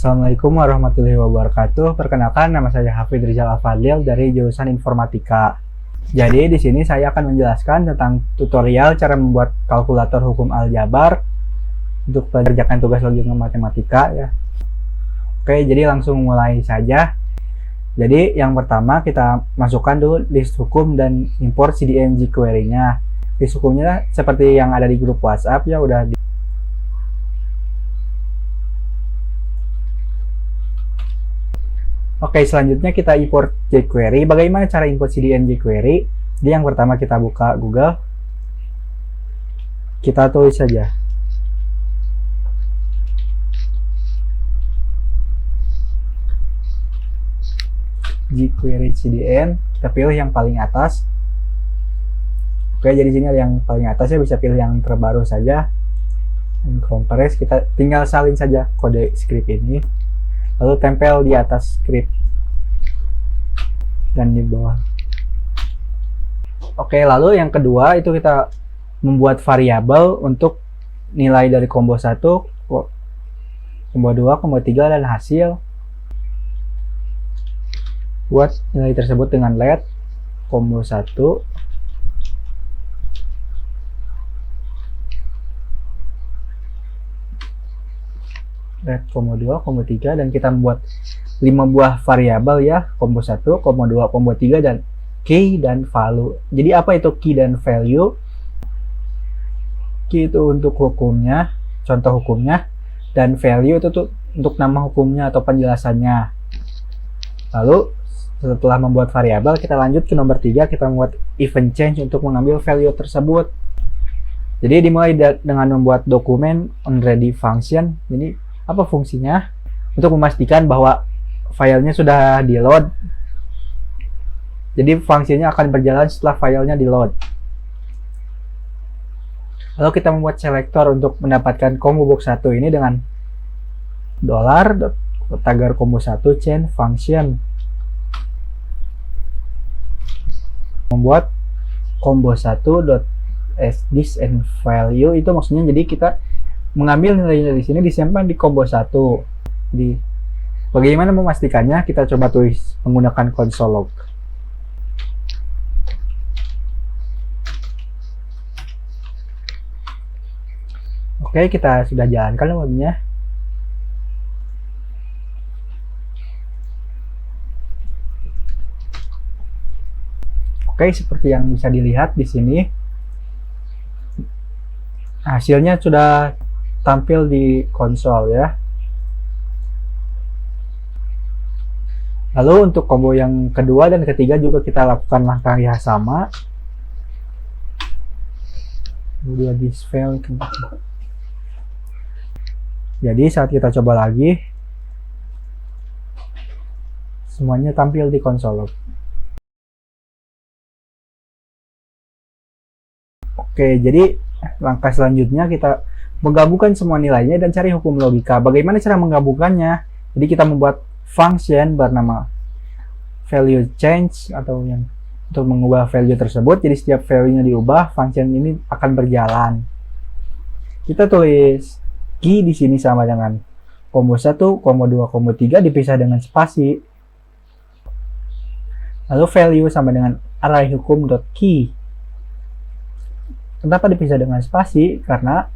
Assalamualaikum warahmatullahi wabarakatuh. Perkenalkan, nama saya Hafid Rizal Al-Fadil dari jurusan Informatika. Jadi di sini saya akan menjelaskan tentang tutorial cara membuat kalkulator hukum aljabar untuk mengerjakan tugas logika matematika ya. Oke, jadi langsung mulai saja. Jadi yang pertama kita masukkan dulu list hukum dan import CDN jQuery-nya. List hukumnya seperti yang ada di grup WhatsApp ya, udah Oke, selanjutnya kita import jQuery. Bagaimana cara import CDN jQuery? Jadi yang pertama kita buka Google. Kita tulis saja jQuery CDN. Kita pilih yang paling atas. Oke, jadi sini ada yang paling atas ya, bisa pilih yang terbaru saja. Dan compress, kita tinggal salin saja kode script ini. Lalu tempel di atas script dan di bawah. Oke, lalu yang kedua itu kita membuat variabel untuk nilai dari combo 1, combo 2, combo 3 dan hasil. Buat nilai tersebut dengan let combo 1 combo 2, combo 3, dan kita membuat 5 buah variabel ya, combo 1, combo 2, combo 3, dan key dan value. Jadi apa itu key dan value? Key itu untuk hukumnya, contoh hukumnya, dan value itu tuh untuk nama hukumnya atau penjelasannya. Lalu setelah membuat variabel, kita lanjut ke nomor 3, kita membuat event change untuk mengambil value tersebut. Jadi dimulai dengan membuat dokumen onReady function. Jadi apa fungsinya? Untuk memastikan bahwa filenya sudah di load. Jadi fungsinya akan berjalan setelah filenya di load. Lalu kita membuat selector untuk mendapatkan combo box 1 ini dengan $tagar combo 1 change function. Membuat combo 1.asDis and value itu maksudnya jadi kita mengambil nilainya di sini disimpan di combo 1. Jadi bagaimana memastikannya? Kita coba tulis menggunakan console log. Oke, kita sudah jalankan lognya. Oke, seperti yang bisa dilihat di sini, hasilnya sudah tampil di konsol ya. Lalu untuk combo yang kedua dan ketiga juga kita lakukan langkah yang sama. Kemudian disfail. Jadi saat kita coba lagi, semuanya tampil di konsol. Oke, jadi langkah selanjutnya kita menggabungkan semua nilainya dan cari hukum logika. Bagaimana cara menggabungkannya? Jadi kita membuat function bernama value change atau yang untuk mengubah value tersebut. Jadi setiap value-nya diubah, function ini akan berjalan. Kita tulis key di sini sama dengan combo 1, combo 2, combo 3 dipisah dengan spasi. Lalu value sama dengan array hukum.key. Kenapa dipisah dengan spasi? Karena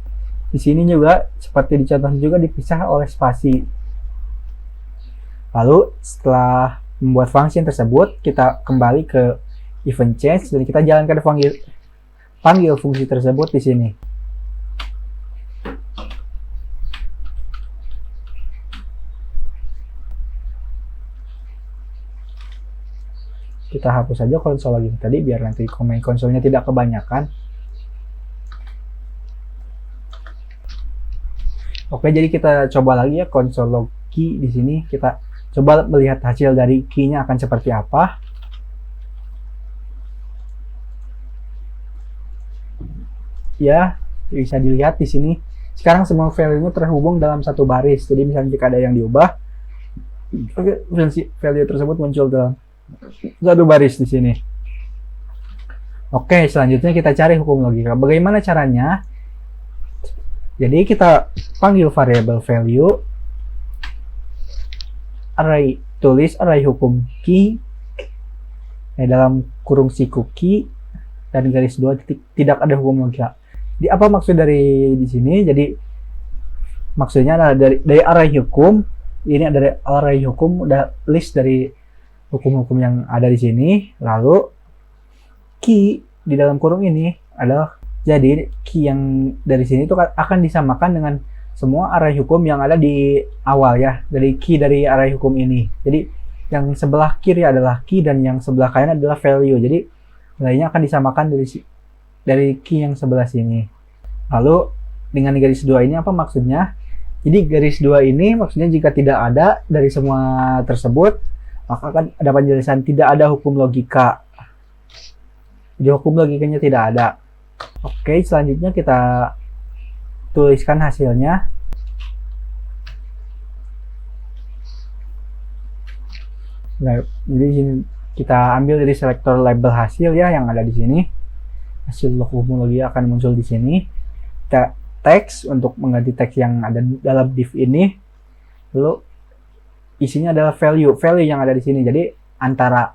di sini juga seperti dicontohkan juga dipisah oleh spasi. Lalu setelah membuat function tersebut, kita kembali ke event change dan kita jalankan panggil fungsi tersebut di sini. Kita hapus saja konsol login tadi biar nanti komen konsolnya tidak kebanyakan. Oke, jadi kita coba lagi ya console log key di sini. Kita coba melihat hasil dari key-nya akan seperti apa. Ya, bisa dilihat di sini. Sekarang semua value-nya terhubung dalam satu baris. Jadi misalnya jika ada yang diubah, value tersebut muncul dalam satu baris di sini. Oke, selanjutnya kita cari hukum logika. Bagaimana caranya? Jadi kita panggil variabel value array, tulis array hukum key dalam kurung siku key dan garis 2 titik tidak ada hukum logika. Di apa maksud dari di sini? Jadi maksudnya adalah dari array hukum, ini ada array hukum, udah list dari hukum-hukum yang ada di sini. Lalu key di dalam kurung ini adalah, jadi key yang dari sini itu akan disamakan dengan semua array hukum yang ada di awal ya, dari key dari array hukum ini. Jadi yang sebelah kiri adalah key dan yang sebelah kanan adalah value. Jadi nilainya akan disamakan dari key yang sebelah sini. Lalu dengan garis 2 ini apa maksudnya? Jadi garis 2 ini maksudnya jika tidak ada dari semua tersebut, maka akan ada penjelasan tidak ada hukum logika. Jadi hukum logikanya tidak ada. Oke, selanjutnya kita tuliskan hasilnya. Nah, jadi sini kita ambil dari selektor label hasil ya yang ada di sini. Hasil hukum logika akan muncul di sini. Kita teks untuk mengganti teks yang ada dalam div ini. Lalu isinya adalah value yang ada di sini. Jadi antara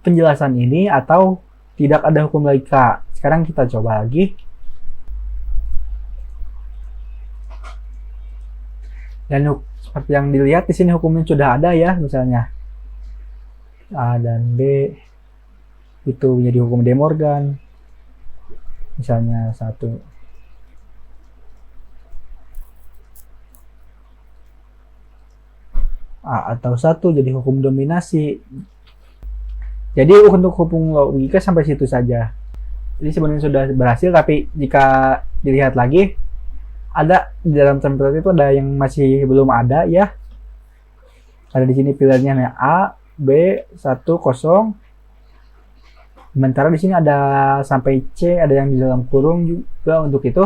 penjelasan ini atau tidak ada hukum logika. Sekarang kita coba lagi. Dan seperti yang dilihat di sini hukumnya sudah ada ya, misalnya A dan B itu menjadi hukum De Morgan. Misalnya 1 A atau 1 jadi hukum dominasi. Jadi untuk hukum logika sampai situ saja. Jadi sebenarnya sudah berhasil, tapi jika dilihat lagi ada di dalam template itu ada yang masih belum ada ya. Ada di sini pilihannya A, B, 1, 0. Sementara di sini ada sampai C, ada yang di dalam kurung juga. Untuk itu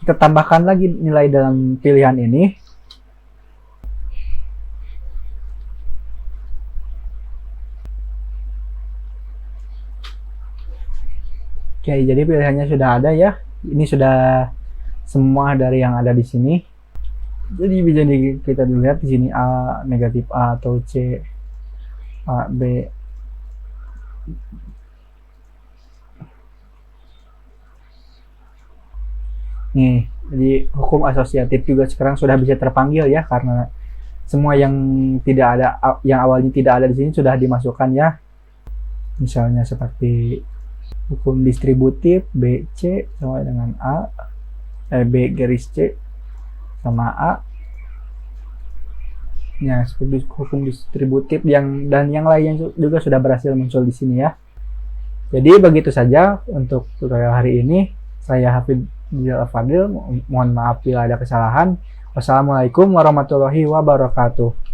kita tambahkan lagi nilai dalam pilihan ini. Oke, jadi pilihannya sudah ada ya. Ini sudah semua dari yang ada di sini. Jadi bisa kita lihat di sini A, negatif A atau C, A, B. Nih, jadi hukum asosiatif juga sekarang sudah bisa terpanggil ya, karena semua yang tidak ada, yang awalnya tidak ada di sini sudah dimasukkan ya. Misalnya seperti hukum distributif BC sama dengan A, B garis C sama A. Ya, seperti hukum distributif dan yang lainnya juga sudah berhasil muncul di sini ya. Jadi begitu saja untuk tutorial hari ini. Saya Hafid Fadil, mohon maaf bila ada kesalahan. Wassalamualaikum warahmatullahi wabarakatuh.